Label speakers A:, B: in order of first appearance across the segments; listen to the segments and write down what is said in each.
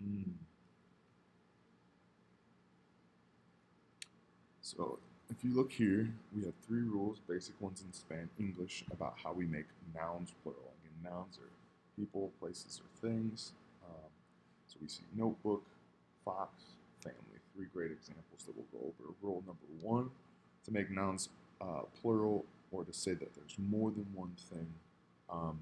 A: Mm. So if you look here, we have three rules, basic ones in English, about how we make nouns plural. Again, nouns are people, places, or things. Um, so we see notebook, fox, family. Three great examples that we'll go over. Rule number one, to make nouns plural or to say that there's more than one thing, um,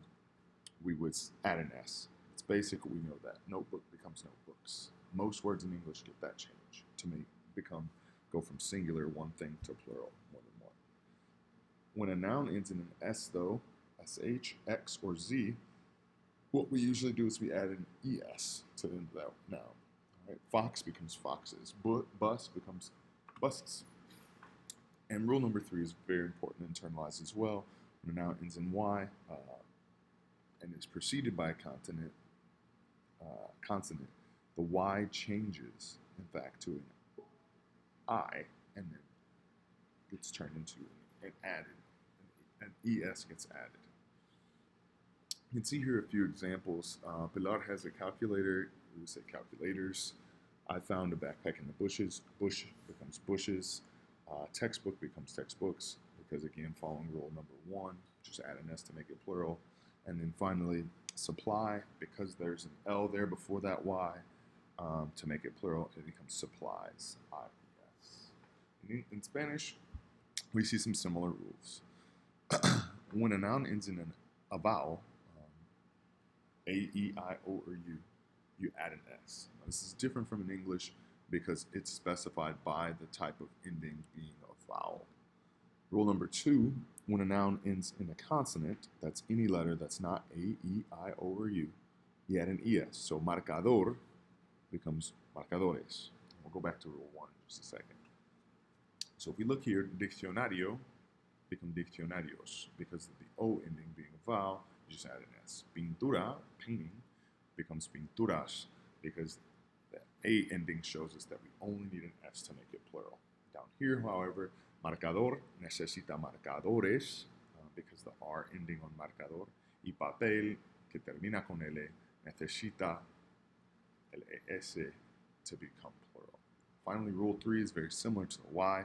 A: we would add an S. It's basic, we know that. Notebook becomes notebooks. Most words in English get that change to become go from singular one thing to plural more than one. When a noun ends in an S though, SH, X, or Z, what we usually do is we add an ES to the end of that noun. All right? Fox becomes foxes. Bus becomes buses. And rule number three is very important to internalize as well. When a noun ends in Y and is preceded by a consonant, the Y changes, in fact, to an I, and then gets turned into an added. An ES gets added. You can see here a few examples. Pilar has a calculator. We would say calculators. I found a backpack in the bushes. Bush becomes bushes. Textbook becomes textbooks because, again, following rule number one, just add an S to make it plural. And then finally, supply, because there's an L there before that Y, to make it plural, it becomes supplies, I-E-S. In Spanish, we see some similar rules. When a noun ends in a vowel, A, E, I, O, or U, you add an S. Now, this is different from in English because it's specified by the type of ending being a vowel. Rule number two, when a noun ends in a consonant, that's any letter that's not A, E, I, O, or U, you add an ES. So marcador becomes marcadores. We'll go back to rule one in just a second. So if we look here, diccionario become diccionarios because of the O ending being a vowel, you just add an S. Pintura, painting, becomes pinturas because the A ending shows us that we only need an S to make it plural. Down here, however, marcador necesita marcadores because the R ending on marcador, y papel, que termina con L, necesita el ES to become plural. Finally, rule three is very similar to the Y.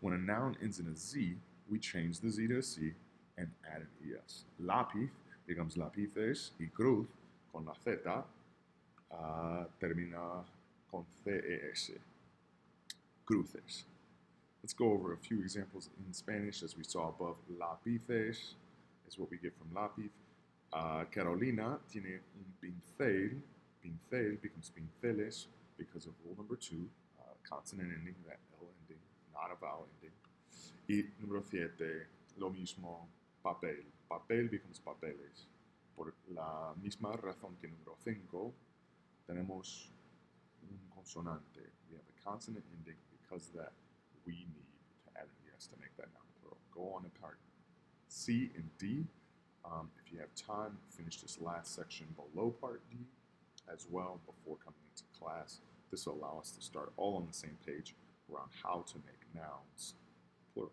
A: When a noun ends in a Z, we change the Z to a C and add an ES. Lápiz becomes lápices, y cruz con la Z termina con CES. Cruces. Let's go over a few examples in Spanish as we saw above. Lápices is what we get from lápiz. Carolina tiene un pincel. Pincel becomes pinceles because of rule number two, consonant ending, that L ending, not a vowel ending. Y número 7, lo mismo, papel. Papel becomes papeles. Por la misma razón que número 5, tenemos un consonante. We have a consonant ending because of that we need to add an ES to make that noun plural. Go on to part C and D. If you have time, finish this last section below part D as well before coming into class. This will allow us to start all on the same page around how to make nouns plural.